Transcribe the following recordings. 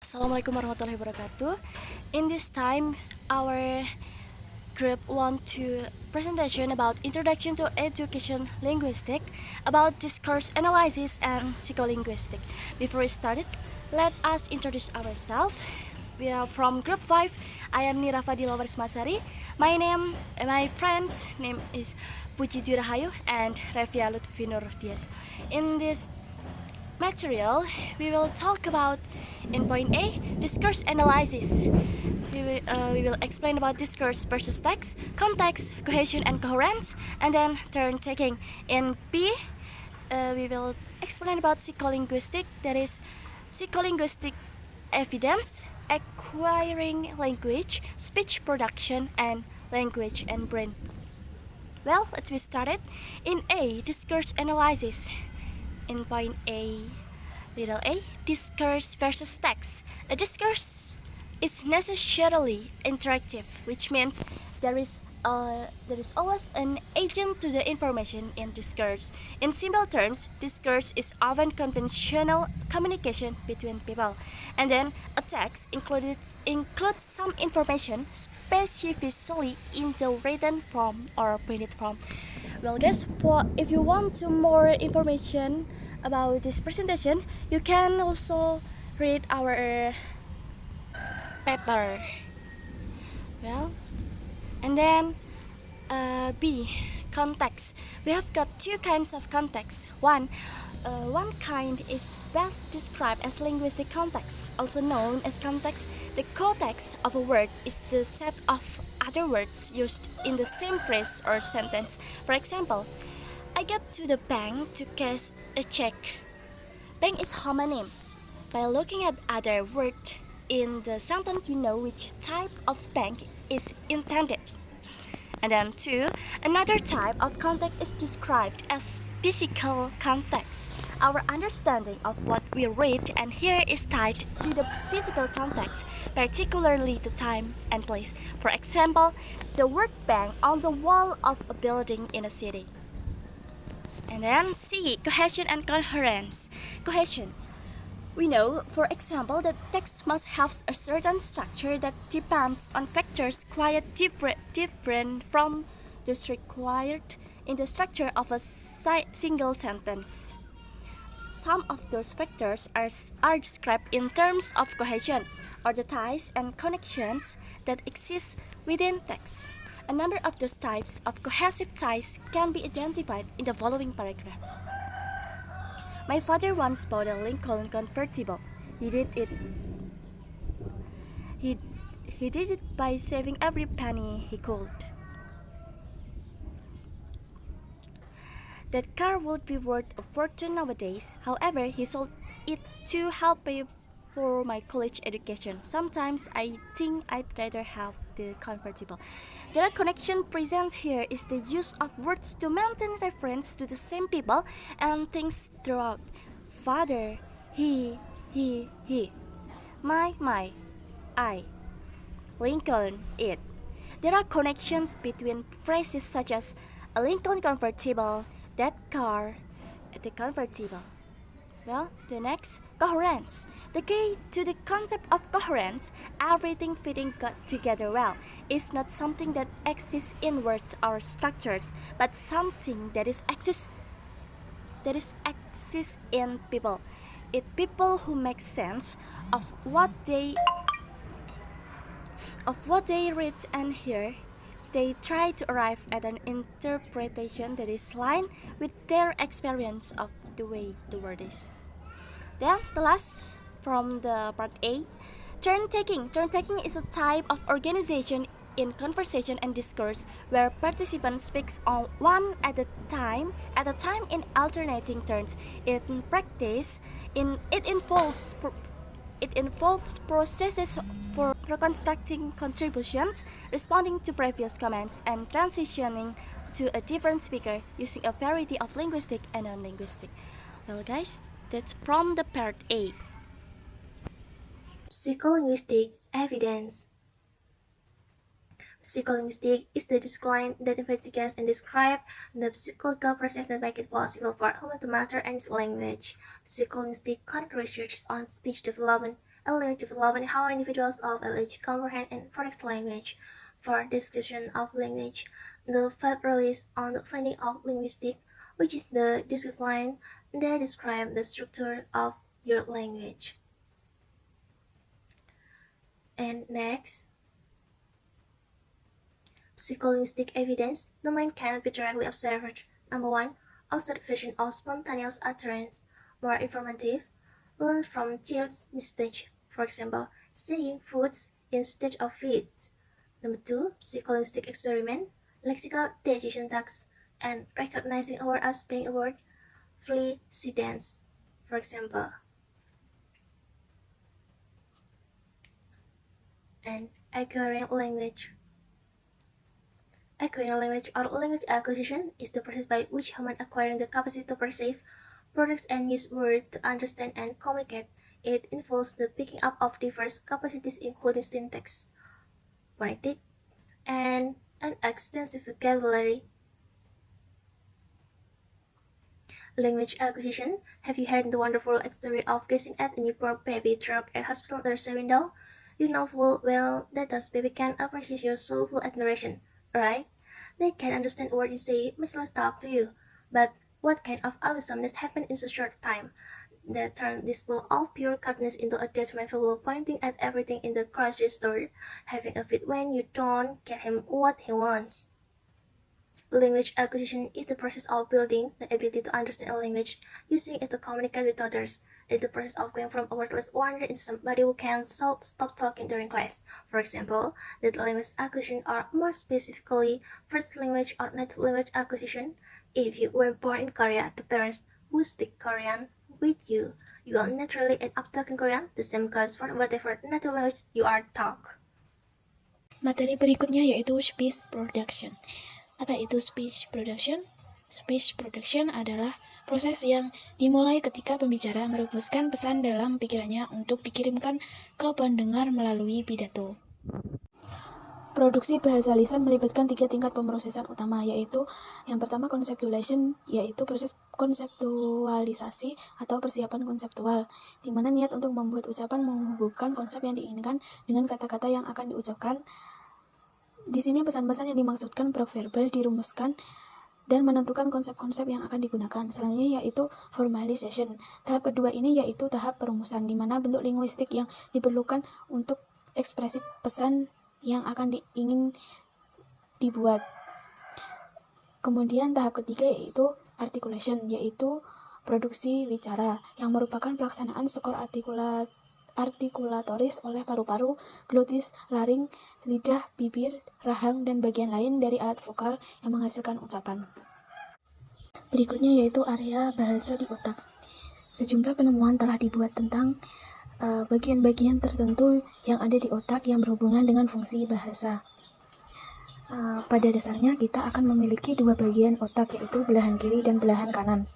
Assalamualaikum warahmatullahi wabarakatuh. In this time, our group want to presentation about Introduction to Education Linguistic, about discourse analysis and psycholinguistic. Before we start, let us introduce ourselves. We are from group 5. I am Nira Fadila Warismasari. My friend's name is Puji Dwi Rahayu and Revia Lutvinur Diaz. In this material, we will talk about in point A, discourse analysis. We will explain about discourse versus text, context, cohesion and coherence, and then turn taking. In B, we will explain about psycholinguistic, that is psycholinguistic evidence, acquiring language, speech production, and language and brain. Well, let's be started. In A, discourse analysis. In point A, little a, discourse versus text. A discourse is necessarily interactive, which means there is always an agent to the information in discourse. In simple terms, discourse is often conventional communication between people, and then a text includes some information specifically in the written form or printed form. Well, guys, if you want more information about this presentation, you can also read our paper. Well, and then B, context. We have got two kinds of context. One kind is best described as linguistic context, also known as context. The context of a word is the set of other words used in the same phrase or sentence. For example, I get to the bank to cash a check. Bank is homonym. By looking at other words in the sentence, we know which type of bank is intended. And then two, another type of context is described as physical context. Our understanding of what we read and hear is tied to the physical context, particularly the time and place. For example, the word bank on the wall of a building in a city. And then C, cohesion and coherence. Cohesion. We know, for example, that text must have a certain structure that depends on factors quite different from those required in the structure of a single sentence. Some of those factors are described in terms of cohesion, or the ties and connections that exist within text. A number of those types of cohesive ties can be identified in the following paragraph. My father once bought a Lincoln convertible. He did it by saving every penny he could. That car would be worth a fortune nowadays. However, he sold it to help pay for my college education. Sometimes I think I'd rather have the convertible. The connection present here is the use of words to maintain reference to the same people and things throughout. Father, he, my, I, Lincoln, it. There are connections between phrases such as a Lincoln convertible, that car, the convertible. Well, the next, coherence. The key to the concept of coherence, everything fitting together well, is not something that exists in words or structures, but something that exists in people. It's people who make sense of what they read and hear. They try to arrive at an interpretation that is aligned with their experience of the way the word is. Then the last from the part A, turn taking. Turn taking is a type of organization in conversation and discourse where participants speaks on one at a time in alternating turns. In practice, it involves processes for reconstructing contributions, responding to previous comments, and transitioning to a different speaker using a variety of linguistic and non-linguistic. Well, guys, that's from the part A. Psycholinguistic evidence. Psycholinguistic is the discipline that investigates and describes the psychological process that make it possible for human to master any language. Psycholinguistic conduct research on speech development, language development, how individuals of age comprehend and protect language. For discussion of language, the FED released on the finding of linguistic, which is the discipline that describes the structure of your language. And next, psycholinguistic evidence. The mind cannot be directly observed. Number 1. Observation of spontaneous utterance. More informative. Learn from child's mistakes. For example, saying foods instead of feet. Number 2. Psycholinguistic experiment. Lexical decision tasks and recognizing a word as being a word. Fluidence. For example. And acquiring language. Acquiring language or language acquisition is the process by which human acquiring the capacity to perceive, produce and use words to understand and communicate. It involves the picking up of diverse capacities including syntax, phonetics, and an extensive vocabulary. Language acquisition. Have you had the wonderful experience of gazing at a newborn baby through a hospital nursery window? You know full well that those baby can appreciate your soulful admiration, right? They can understand what you say, much less talk to you. But what kind of awesomeness happened in so short time? That turned this ball of pure kindness into a judgment fellow pointing at everything in the grocery store, having a fit when you don't get him what he wants. Language acquisition is the process of building the ability to understand a language, using it to communicate with others. It is the process of going from a wordless wonder into somebody who can stop talking during class. For example, data language acquisition or more specifically, first language or native language acquisition. If you were born in Korea to parents who speak Korean with you, you will naturally end up talking Korean. The same goes for whatever native language you are taught. Materi berikutnya yaitu speech production. Apa itu speech production? Speech production adalah proses yang dimulai ketika pembicara merumuskan pesan dalam pikirannya untuk dikirimkan ke pendengar melalui pidato. Produksi bahasa lisan melibatkan 3 tingkat pemrosesan utama, yaitu yang pertama conceptualization, yaitu proses konseptualisasi atau persiapan konseptual, di mana niat untuk membuat ucapan menghubungkan konsep yang diinginkan dengan kata-kata yang akan diucapkan. Di sini pesan-pesan yang dimaksudkan proverbal dirumuskan dan menentukan konsep-konsep yang akan digunakan. Selanjutnya yaitu formalization. Tahap kedua ini yaitu tahap perumusan, di mana bentuk linguistik yang diperlukan untuk ekspresi pesan yang akan ingin dibuat. Kemudian tahap ketiga yaitu articulation, yaitu produksi wicara, yang merupakan pelaksanaan skor artikulatoris oleh paru-paru, glutis, laring, lidah, bibir, rahang, dan bagian lain dari alat vokal yang menghasilkan ucapan. Berikutnya yaitu area bahasa di otak. Sejumlah penemuan telah dibuat tentang bagian-bagian tertentu yang ada di otak yang berhubungan dengan fungsi bahasa. Pada dasarnya kita akan memiliki 2 bagian otak, yaitu belahan kiri dan belahan kanan.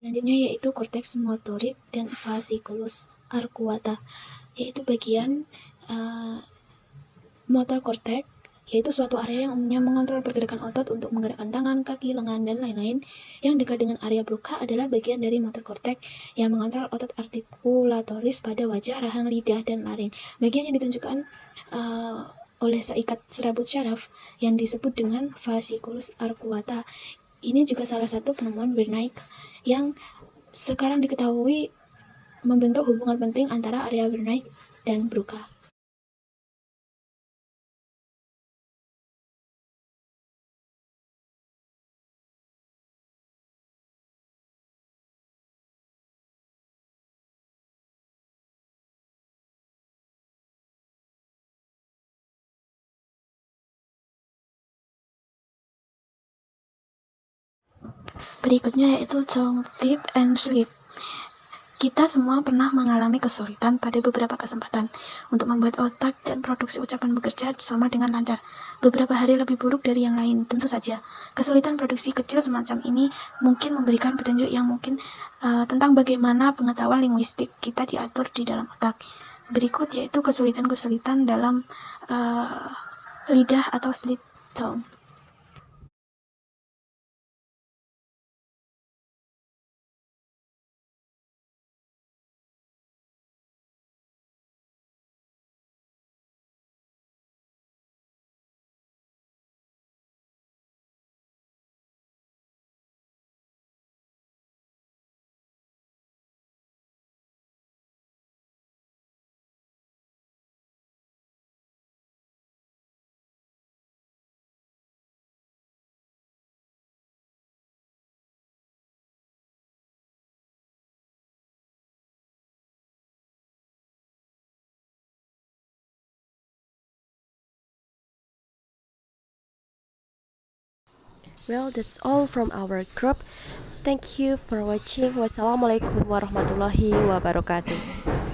Selanjutnya yaitu korteks motorik dan fasciculus arcuata, yaitu bagian motor korteks, yaitu suatu area yang umumnya mengontrol pergerakan otot untuk menggerakkan tangan, kaki, lengan, dan lain-lain. Yang dekat dengan area broca adalah bagian dari motor korteks yang mengontrol otot artikulatoris pada wajah, rahang, lidah, dan laring. Bagian yang ditunjukkan oleh seikat serabut syaraf yang disebut dengan fasciculus arcuata. Ini juga salah satu penemuan Wernicke yang sekarang diketahui membentuk hubungan penting antara area Wernicke dan broca. Berikutnya yaitu tongue, tip, and sleep. Kita semua pernah mengalami kesulitan pada beberapa kesempatan untuk membuat otak dan produksi ucapan bekerja sama dengan lancar. Beberapa hari lebih buruk dari yang lain, tentu saja. Kesulitan produksi kecil semacam ini mungkin memberikan petunjuk yang mungkin tentang bagaimana pengetahuan linguistik kita diatur di dalam otak. Berikut yaitu kesulitan-kesulitan dalam lidah atau sleep tongue. Well, that's all from our group. Thank you for watching. Wassalamualaikum warahmatullahi wabarakatuh.